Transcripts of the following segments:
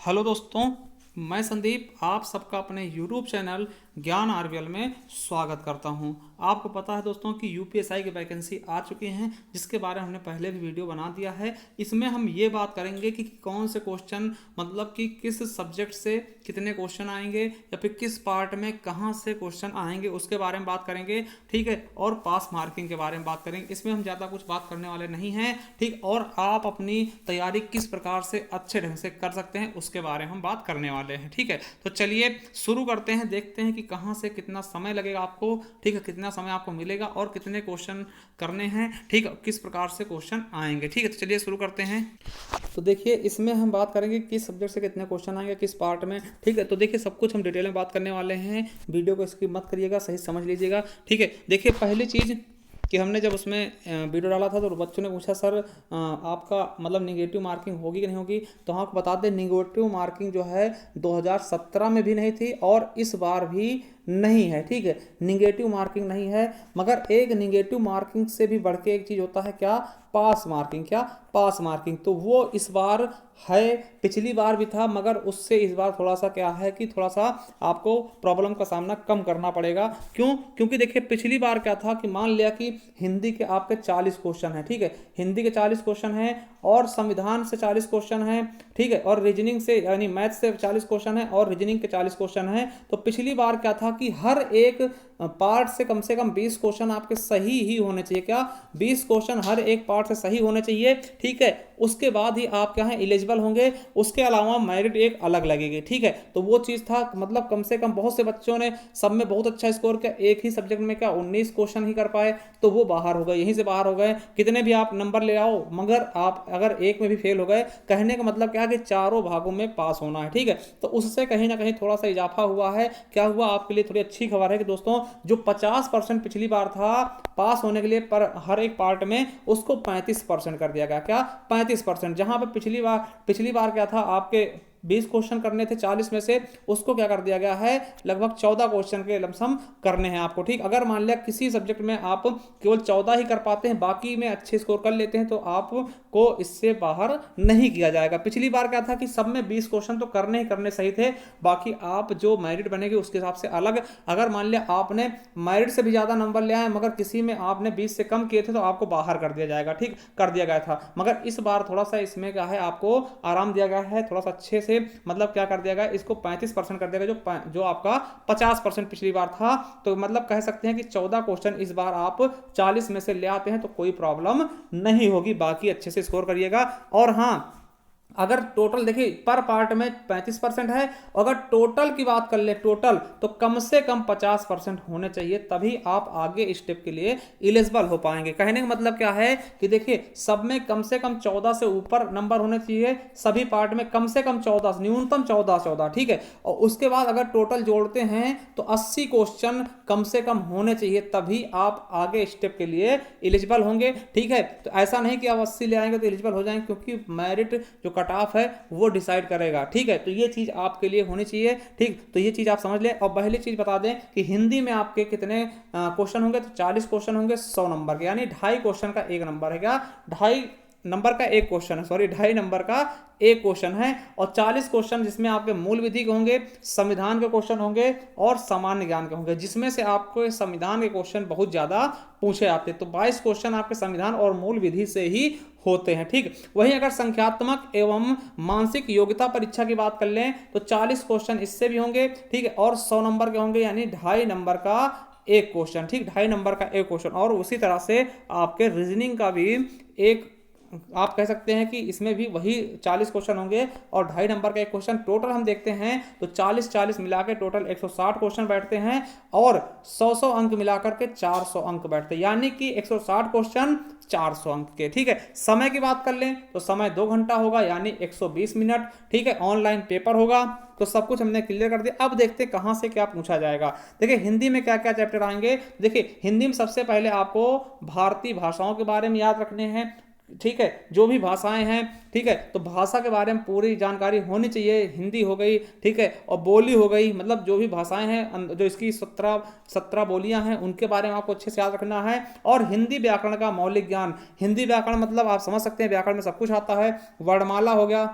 Hello दोस्तों, मैं संदीप आप सबका अपने यूट्यूब चैनल ज्ञान आरवीएल में स्वागत करता हूं। आपको पता है दोस्तों कि यूपीएसआई की वैकेंसी आ चुकी हैं, जिसके बारे में हमने पहले भी वीडियो बना दिया है। इसमें हम ये बात करेंगे कि कौन से क्वेश्चन, मतलब कि किस सब्जेक्ट से कितने क्वेश्चन आएंगे या फिर किस पार्ट में कहाँ से क्वेश्चन आएंगे, उसके बारे में बात करेंगे। ठीक है, और पास मार्किंग के बारे में बात करेंगे। इसमें हम ज़्यादा कुछ बात करने वाले नहीं हैं। ठीक, और आप अपनी तैयारी किस प्रकार से अच्छे ढंग से कर सकते हैं उसके बारे में हम बात करने वाले हैं। ठीक है, तो चलिए शुरू करते हैं। देखते हैं कि कहाँ से कितना समय लगेगा आपको। ठीक है, कितना समय आपको मिलेगा और कितने क्वेश्चन करने हैं। ठीक है, किस प्रकार से क्वेश्चन आएंगे। ठीक है, तो चलिए शुरू करते हैं। तो देखिए, इसमें हम बात करेंगे किस सब्जेक्ट से कितने क्वेश्चन आएंगे, किस पार्ट में। ठीक है, तो देखिए सब कुछ हम डिटेल में बात करने वाले हैं। वीडियो को स्किप मत करिएगा, सही समझ लीजिएगा। ठीक है, देखिए पहली चीज़ कि हमने जब उसमें वीडियो डाला था तो बच्चों ने पूछा, सर आपका मतलब निगेटिव मार्किंग होगी कि नहीं होगी। तो हम आपको बता दें, निगेटिव मार्किंग जो है 2017 में भी नहीं थी और इस बार भी नहीं है। ठीक है, निगेटिव मार्किंग नहीं है, मगर एक निगेटिव मार्किंग से भी बढ़ के एक चीज़ होता है, क्या? पास मार्किंग। क्या? पास मार्किंग। तो वो इस बार है, पिछली बार भी था, मगर उससे इस बार थोड़ा सा क्या है कि थोड़ा सा आपको प्रॉब्लम का सामना कम करना पड़ेगा। क्यों? क्योंकि देखिए पिछली बार क्या था कि मान लिया कि हिंदी के आपके 40 क्वेश्चन हैं। ठीक है, हिंदी के 40 क्वेश्चन हैं और संविधान से 40 क्वेश्चन हैं। ठीक है, और रीजनिंग से यानी मैथ से 40 क्वेश्चन हैं और रीजनिंग के 40 क्वेश्चन हैं। तो पिछली बार क्या था कि हर एक पार्ट से कम 20 क्वेश्चन आपके सही ही होने चाहिए। क्या? 20 क्वेश्चन हर एक पार्ट से सही होने चाहिए। ठीक है, उसके बाद ही आप क्या है एलिजिबल होंगे। उसके अलावा मेरिट एक अलग लगेगी। ठीक है, तो वो चीज़ था, मतलब कम से कम बहुत से बच्चों ने सब में बहुत अच्छा स्कोर किया, एक ही सब्जेक्ट में क्या 19 क्वेश्चन ही कर पाए, तो वो बाहर हो गए, यहीं से बाहर हो गए। कितने भी आप नंबर ले आओ, मगर आप अगर एक में भी फेल हो गए, कहने का मतलब क्या है कि चारों भागों में पास होना है। ठीक है, तो उससे कहीं ना कहीं थोड़ा सा इजाफा हुआ है। क्या हुआ? आपके लिए थोड़ी अच्छी खबर है कि दोस्तों जो 50% पिछली बार था पास होने के लिए पर हर एक पार्ट में, उसको 35% कर दिया गया। क्या? 35%। जहां पर पिछली बार क्या था, आपके 20 क्वेश्चन करने थे 40 में से, उसको क्या कर दिया गया है, लगभग 14 क्वेश्चन के लमसम करने हैं आपको। ठीक, अगर मान लिया किसी सब्जेक्ट में आप केवल 14 ही कर पाते हैं, बाकी में अच्छे स्कोर कर लेते हैं, तो आपको इससे बाहर नहीं किया जाएगा। पिछली बार क्या था कि सब में 20 क्वेश्चन तो करने ही करने सही थे, बाकी आप जो मेरिट बनेगी उसके हिसाब से अलग। अगर मान लिया आपने मेरिट से भी ज्यादा नंबर ले आए, मगर किसी में आपने 20 से कम किए थे, तो आपको बाहर कर दिया जाएगा। ठीक, कर दिया गया था, मगर इस बार थोड़ा सा इसमें क्या है, आपको आराम दिया गया है, थोड़ा सा अच्छे से, मतलब क्या कर दिया गया, इसको 35% कर दिया गया, जो आपका 50% पिछली बार था। तो मतलब कह सकते हैं कि 14 क्वेश्चन इस बार आप 40 में से ले आते हैं तो कोई प्रॉब्लम नहीं होगी, बाकी अच्छे से स्कोर करिएगा। और हाँ, अगर टोटल देखिए पर पार्ट में 35% है, अगर टोटल की बात कर ले, टोटल तो कम से कम 50% होने चाहिए, तभी आप आगे स्टेप के लिए एलिजिबल हो पाएंगे। कहने का मतलब क्या है कि देखिए सब में कम से कम 14 से ऊपर नंबर होने चाहिए, सभी पार्ट में कम से कम 14, न्यूनतम 14। ठीक है, और उसके बाद अगर टोटल जोड़ते हैं तो 80 क्वेश्चन कम से कम होने चाहिए, तभी आप आगे स्टेप के लिए एलिजिबल होंगे। ठीक है, तो ऐसा नहीं कि आप 80 ले आएंगे तो एलिजिबल हो जाएंगे, क्योंकि मेरिट जो कट ऑफ है वो डिसाइड करेगा। ठीक है, तो ये चीज आपके लिए होनी चाहिए। ठीक, तो ये चीज आप समझ लें। और पहली चीज बता दें कि हिंदी में आपके कितने क्वेश्चन होंगे, तो 40 क्वेश्चन होंगे 100 नंबर के, यानी 2.5 क्वेश्चन का एक नंबर है। क्या? 2.5 नंबर का एक क्वेश्चन है, सॉरी 2.5 नंबर का एक क्वेश्चन है। और 40 क्वेश्चन जिसमें आपके मूल विधि के होंगे, संविधान के क्वेश्चन होंगे और सामान्य ज्ञान के होंगे, जिसमें से आपको संविधान के क्वेश्चन बहुत ज्यादा पूछे आते हैं। तो 22 क्वेश्चन आपके संविधान और मूल विधि से ही होते हैं। ठीक, वहीं अगर संख्यात्मक एवं मानसिक योग्यता परीक्षा की बात कर लें तो 40 क्वेश्चन इससे भी होंगे। ठीक है, और 100 नंबर के होंगे, यानी 2.5 नंबर का एक क्वेश्चन। ठीक, 2.5 नंबर का एक क्वेश्चन। और उसी तरह से आपके रीजनिंग का भी एक, आप कह सकते हैं कि इसमें भी वही 40 क्वेश्चन होंगे और 2.5 नंबर का एक क्वेश्चन। टोटल हम देखते हैं तो 40 मिला के टोटल 160 क्वेश्चन बैठते हैं और 100 अंक मिलाकर के 400 अंक बैठते हैं, यानी कि 160 क्वेश्चन 400 अंक के। ठीक है, समय की बात कर लें तो समय 2 घंटा होगा, यानी 120 मिनट। ठीक है, ऑनलाइन पेपर होगा। तो सब कुछ हमने क्लियर कर दिया। अब देखते हैं कहां से क्या पूछा जाएगा। देखिए हिंदी में क्या क्या चैप्टर आएंगे। देखिए हिंदी में सबसे पहले आपको भारतीय भाषाओं के बारे में याद रखने हैं। ठीक है, जो भी भाषाएं हैं, ठीक है, तो भाषा के बारे में पूरी जानकारी होनी चाहिए। हिंदी हो गई, ठीक है, और बोली हो गई, मतलब जो भी भाषाएं हैं, जो इसकी 17 बोलियां हैं, उनके बारे में आपको अच्छे से याद रखना है। और हिंदी व्याकरण का मौलिक ज्ञान। हिंदी व्याकरण मतलब आप समझ सकते हैं, व्याकरण में सब कुछ आता है। वर्णमाला हो गया,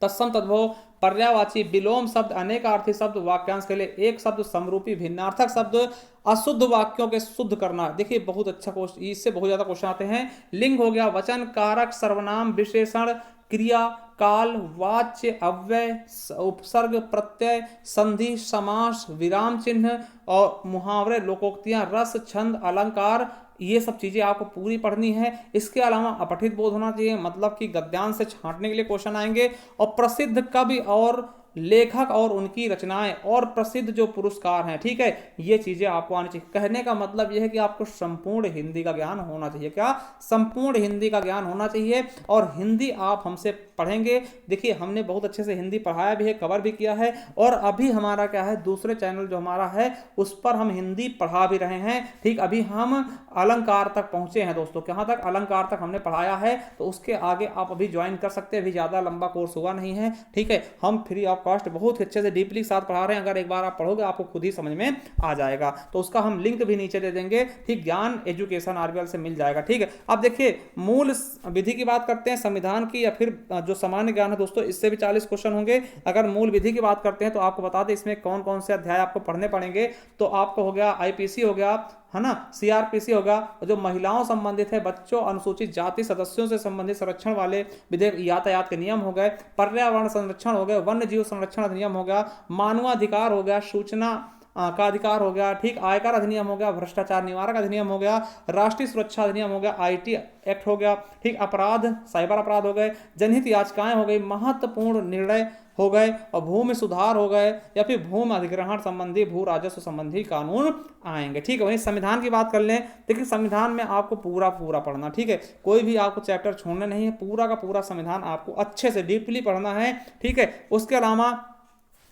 तत्सम तद्भव, पर्यायवाची, विलोम शब्द, अनेकार्थी शब्द, वाक्यांश के लिए एक शब्द, समरूपी, भिन्नार्थक शब्द, अशुद्ध वाक्यों के शुद्ध करना। देखिए बहुत अच्छा क्वेश्चन, इससे बहुत ज्यादा क्वेश्चन आते हैं। लिंग हो गया, वचन, कारक, सर्वनाम, विशेषण, क्रिया, काल, वाच्य, अव्यय, उपसर्ग, प्रत्यय, संधि, समास, विराम चिन्ह और मुहावरे, लोकोक्तियां, रस, छंद, अलंकार, ये सब चीजें आपको पूरी पढ़नी है। इसके अलावा अपठित बोध होना चाहिए, मतलब कि गद्यांश से छांटने के लिए क्वेश्चन आएंगे। और प्रसिद्ध कवि और लेखक और उनकी रचनाएं और प्रसिद्ध जो पुरस्कार हैं, ठीक है, ये चीजें आपको आनी चाहिए। कहने का मतलब यह है कि आपको संपूर्ण हिंदी का ज्ञान होना चाहिए। क्या? संपूर्ण हिंदी का ज्ञान होना चाहिए। और हिंदी आप हमसे पढ़ेंगे। देखिए हमने बहुत अच्छे से हिंदी पढ़ाया भी है, कवर भी किया है, और अभी हमारा क्या है, दूसरे चैनल जो हमारा है उस पर हम हिंदी पढ़ा भी रहे हैं। ठीक, अभी हम अलंकार तक पहुंचे हैं दोस्तों। कहां तक? अलंकार तक हमने पढ़ाया है। तो उसके आगे आप अभी ज्वाइन कर सकते हैं, अभी ज्यादा लंबा कोर्स हुआ नहीं है। ठीक है, हम फ्री ऑफ कॉस्ट बहुत अच्छे से डीपली साथ पढ़ा रहे हैं। अगर एक बार आप पढ़ोगे आपको खुद ही समझ में आ जाएगा। तो उसका हम लिंक भी नीचे दे देंगे। ठीक, ज्ञान एजुकेशन आरबीएल से मिल जाएगा। ठीक है, अब देखिए मूल विधि की बात करते हैं, संविधान की, या फिर जो सामान्य ज्ञान है दोस्तों, इससे भी 40 क्वेश्चन होंगे। अगर मूल विधि की बात करते हैं तो आपको बता दें इसमें कौन कौन से अध्याय आपको पढ़ने पड़ेंगे। तो आपको हो गया आईपीसी हो गया, है ना, सीआरपीसी होगा, जो महिलाओं संबंधित है, बच्चों, अनुसूचित जाति सदस्यों से संबंधित संरक्षण वाले विधेयक, यातायात के नियम हो गए, पर्यावरण संरक्षण हो गए, वन्य जीव संरक्षण अधिनियम हो गया, मानवाधिकार हो गया, सूचना का अधिकार हो गया, ठीक, आयकर अधिनियम हो गया, भ्रष्टाचार निवारक अधिनियम हो गया, राष्ट्रीय सुरक्षा अधिनियम हो गया, आईटी एक्ट हो गया, ठीक, अपराध, साइबर अपराध हो गए, जनहित याचिकाएं हो गई, महत्वपूर्ण निर्णय हो गए, और भूमि सुधार हो गए, या फिर भूमि अधिग्रहण संबंधी, भू राजस्व संबंधी कानून आएंगे। ठीक है, वहीं संविधान की बात कर लें। देखिए संविधान में आपको पूरा पूरा पढ़ना, ठीक है, कोई भी आपको चैप्टर छोड़ना नहीं है, पूरा का पूरा संविधान आपको अच्छे से डीपली पढ़ना है। ठीक है, उसके अलावा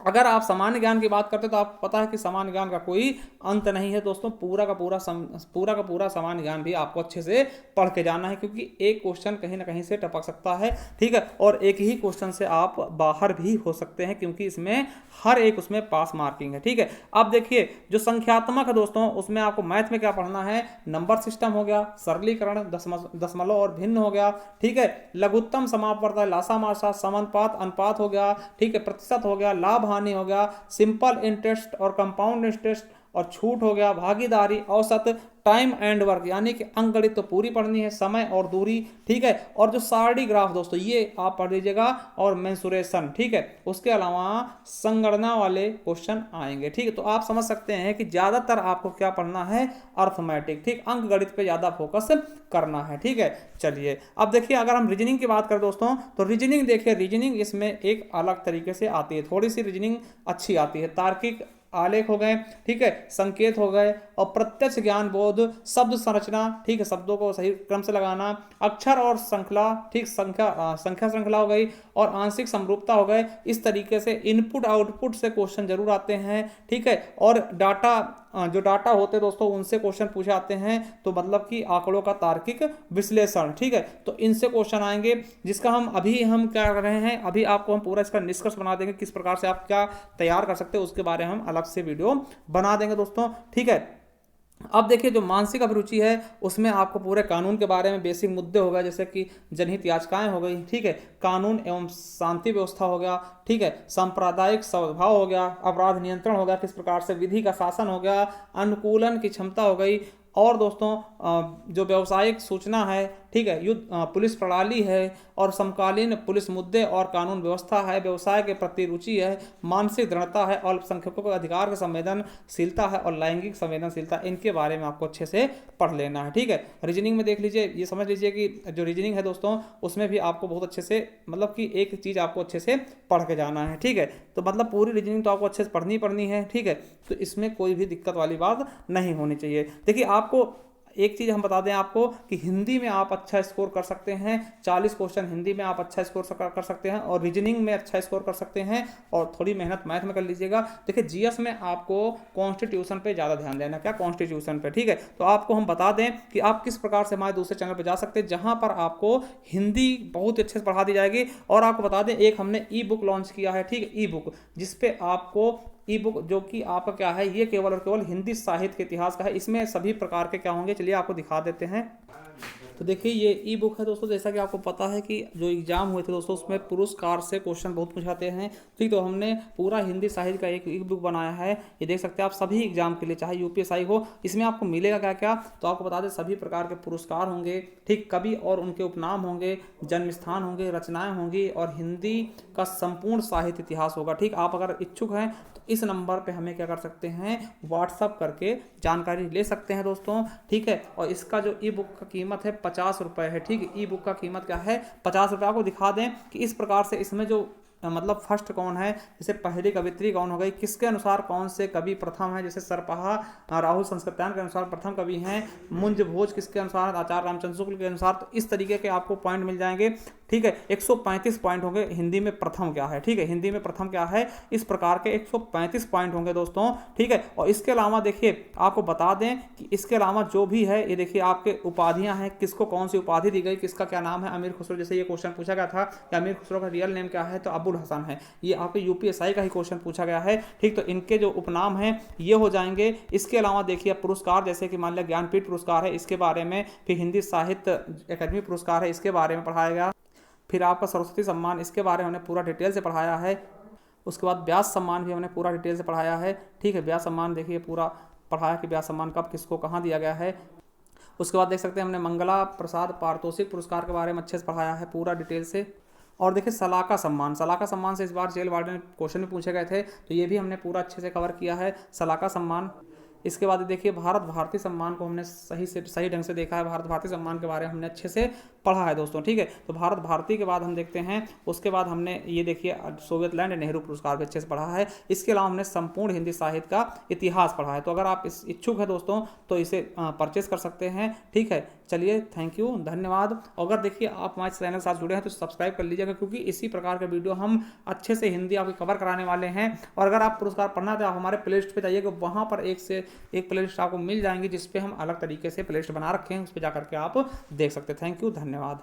अगर आप सामान्य ज्ञान की बात करते हैं तो आपको पता है कि सामान्य ज्ञान का कोई अंत नहीं है दोस्तों। पूरा का पूरा सामान्य ज्ञान भी आपको अच्छे से पढ़ के जाना है, क्योंकि एक क्वेश्चन कहीं ना कहीं से टपक सकता है। ठीक है, और एक ही क्वेश्चन से आप बाहर भी हो सकते हैं, क्योंकि इसमें हर एक उसमें पास मार्किंग है। ठीक है, अब देखिए जो संख्यात्मक है दोस्तों, उसमें आपको मैथ में क्या पढ़ना है, नंबर सिस्टम हो गया, सरलीकरण, दशमलव और भिन्न हो गया, ठीक है, लघुत्तम, समापवर्तन, लासा मासा, समानुपात, अनुपात हो गया, ठीक है, प्रतिशत हो गया, लाभ हानि हो गया, सिंपल इंटरेस्ट और कंपाउंड इंटरेस्ट, और छूट हो गया, भागीदारी, औसत, टाइम एंड वर्क, यानी कि अंकगणित तो पूरी पढ़नी है, समय और दूरी। ठीक है, और जो सारणी ग्राफ दोस्तों ये आप पढ़ लीजिएगा, और मेंसुरेशन। ठीक है, उसके अलावा संगणना वाले क्वेश्चन आएंगे। ठीक है, तो आप समझ सकते हैं कि ज्यादातर आपको क्या पढ़ना है, अर्थमेटिक, ठीक, अंकगणित पे ज्यादा फोकस करना है। ठीक है, चलिए अब देखिए अगर हम रीजनिंग की बात करें दोस्तों, तो रीजनिंग देखिए, रीजनिंग इसमें एक अलग तरीके से आती है, थोड़ी सी रीजनिंग अच्छी आती है। तार्किक आलेख हो गए, ठीक है, संकेत हो गए, और प्रत्यक्ष ज्ञान बोध, शब्द संरचना, ठीक है, शब्दों को सही क्रम से लगाना, अक्षर और श्रृंखला, ठीक, संख्या श्रृंखला हो गई, और आंशिक समरूपता हो गए। इस तरीके से इनपुट आउटपुट से क्वेश्चन जरूर आते हैं। ठीक है, और डाटा, जो डाटा होते हैं दोस्तों उनसे क्वेश्चन पूछे आते हैं, तो मतलब कि आंकड़ों का तार्किक विश्लेषण। ठीक है, तो इनसे क्वेश्चन आएंगे, जिसका हम क्या कर रहे हैं, अभी आपको हम पूरा इसका निष्कर्ष बना देंगे, किस प्रकार से आप क्या तैयार कर सकते हैं, उसके बारे में हम अलग से वीडियो बना देंगे दोस्तों। ठीक है, अब देखिए जो मानसिक अभिरुचि है उसमें आपको पूरे कानून के बारे में बेसिक मुद्दे हो गए, जैसे कि जनहित याचिकाएं हो गई, ठीक है, कानून एवं शांति व्यवस्था हो गया, ठीक है, सांप्रदायिक सद्भाव हो गया, अपराध नियंत्रण हो गया, किस प्रकार से विधि का शासन हो गया, अनुकूलन की क्षमता हो गई, और दोस्तों जो व्यावसायिक सूचना है, ठीक है, युद्ध पुलिस प्रणाली है, और समकालीन पुलिस मुद्दे और कानून व्यवस्था है, व्यवसाय के प्रति रुचि है, मानसिक दृढ़ता है, अल्पसंख्यकों के अधिकार की संवेदनशीलता है, और लैंगिक संवेदनशीलता, इनके बारे में आपको अच्छे से पढ़ लेना है। ठीक है, रीजनिंग में देख लीजिए, ये समझ लीजिए कि जो रीजनिंग है दोस्तों उसमें भी आपको बहुत अच्छे से, मतलब कि एक चीज़ आपको अच्छे से पढ़ के जाना है। ठीक है, तो मतलब पूरी रीजनिंग तो आपको अच्छे से पढ़नी है। ठीक है, तो इसमें कोई भी दिक्कत वाली बात नहीं होनी चाहिए। देखिए आपको एक चीज़ हम बता दें आपको कि हिंदी में आप अच्छा स्कोर कर सकते हैं, 40 क्वेश्चन हिंदी में आप अच्छा स्कोर कर सकते हैं, और रीजनिंग में अच्छा स्कोर कर सकते हैं, और थोड़ी मेहनत मैथ में कर लीजिएगा। देखिए जीएस में आपको कॉन्स्टिट्यूशन पे ज़्यादा ध्यान देना, क्या, कॉन्स्टिट्यूशन पे। ठीक है, तो आपको हम बता दें कि आप किस प्रकार से हमारे दूसरे चैनल पर जा सकते हैं, जहाँ पर आपको हिंदी बहुत अच्छे से पढ़ा दी जाएगी। और आपको बता दें एक हमने ई बुक लॉन्च किया है, ठीक है, ई बुक, जिसपे आपको ई बुक, जो कि आपका क्या है, ये केवल और केवल हिंदी साहित्य के इतिहास का है। इसमें सभी प्रकार के क्या होंगे, चलिए आपको दिखा देते हैं। तो देखिए ये ई बुक है दोस्तों, जैसा कि आपको पता है कि जो एग्जाम हुए थे दोस्तों उसमें पुरस्कार से क्वेश्चन बहुत पूछाते हैं। ठीक, तो हमने पूरा हिंदी साहित्य का एक ई बुक बनाया है, ये देख सकते हैं आप सभी एग्जाम के लिए, चाहे यूपीएसआई हो। इसमें आपको मिलेगा क्या क्या, तो आपको बता दें सभी प्रकार के पुरस्कार होंगे, ठीक, कवि और उनके उपनाम होंगे, जन्म स्थान होंगे, रचनाएं होंगी और हिंदी का संपूर्ण साहित्य इतिहास होगा। ठीक, आप अगर इच्छुक हैं तो इस नंबर पे हमें क्या कर सकते हैं, व्हाट्सअप करके जानकारी ले सकते हैं दोस्तों। ठीक है, और इसका जो ई बुक का कीमत है 50 रुपये है। ठीक, ई बुक का कीमत क्या है, 50 रुपये। आपको दिखा दें कि इस प्रकार से इसमें जो मतलब फर्स्ट कौन है, जैसे पहली कवित्री कौन हो गई, किसके अनुसार कौन से कवि प्रथम है, जैसे सरपहा राहुल संस्कृत्यायन के अनुसार प्रथम कवि हैं, मुंज भोज किसके अनुसार, आचार्य रामचंद्र शुक्ल के अनुसार। तो इस तरीके के आपको पॉइंट मिल जाएंगे। ठीक है, 135 पॉइंट होंगे हिंदी में प्रथम क्या है। ठीक है, हिंदी में प्रथम क्या है, इस प्रकार के 135 पॉइंट होंगे दोस्तों। ठीक है, और इसके अलावा देखिए आपको बता दें कि इसके अलावा जो भी है, ये देखिए आपके उपाधियां हैं, किसको कौन सी उपाधि दी गई, किसका क्या नाम है। अमीर खुसरो, जैसे ये क्वेश्चन पूछा गया था कि अमीर खुसरो का रियल नेम क्या है, तो अबुल हसन है। ये आपके यूपीएसआई का ही क्वेश्चन पूछा गया है। ठीक, तो इनके जो उपनाम हैं ये हो जाएंगे। इसके अलावा देखिए पुरस्कार, जैसे कि मान लिया ज्ञानपीठ पुरस्कार है, इसके बारे में, फिर हिंदी साहित्य अकादमी पुरस्कार है, इसके बारे में पढ़ाया गया। फिर आपका सरस्वती सम्मान, इसके बारे में हमने पूरा डिटेल से पढ़ाया है। उसके बाद व्यास सम्मान भी हमने पूरा डिटेल से पढ़ाया है। ठीक है, व्यास सम्मान देखिए पूरा पढ़ाया कि व्यास सम्मान कब किसको कहाँ दिया गया है। उसके बाद देख सकते हैं हमने मंगला प्रसाद पारितोषिक पुरस्कार के बारे में अच्छे से पढ़ाया है पूरा डिटेल से। और देखिए सलाका सम्मान, सलाका सम्मान से इस बार जेल वार्डन क्वेश्चन भी पूछे गए थे, तो ये भी हमने पूरा अच्छे से कवर किया है, सलाका सम्मान। इसके बाद देखिए भारत भारती सम्मान को हमने सही ढंग से देखा है। भारत भारती सम्मान के बारे में हमने अच्छे से पढ़ा है दोस्तों। ठीक है, तो भारत भारती के बाद हम देखते हैं, उसके बाद हमने ये देखिए सोवियत लैंड नेहरू पुरस्कार भी अच्छे से पढ़ा है। इसके अलावा हमने संपूर्ण हिंदी साहित्य का इतिहास पढ़ा है। तो अगर आप इस इच्छुक है दोस्तों तो इसे परचेस कर सकते हैं। ठीक है, चलिए थैंक यू, धन्यवाद। अगर देखिए आप हमारे चैनल के साथ जुड़े हैं तो सब्सक्राइब कर लीजिएगा, क्योंकि इसी प्रकार के वीडियो हम अच्छे से हिंदी आपको कवर कराने वाले हैं। और अगर आप पुरस्कार पढ़ना तो आप हमारे प्लेलिस्ट पे जाइएगा, वहाँ पर एक से एक प्लेलिस्ट आपको मिल जाएंगी, जिसपे हम अलग तरीके से प्लेलिस्ट बना रखे हैं, उस पर जाकर के आप देख सकते हैं। थैंक यू, धन्यवाद।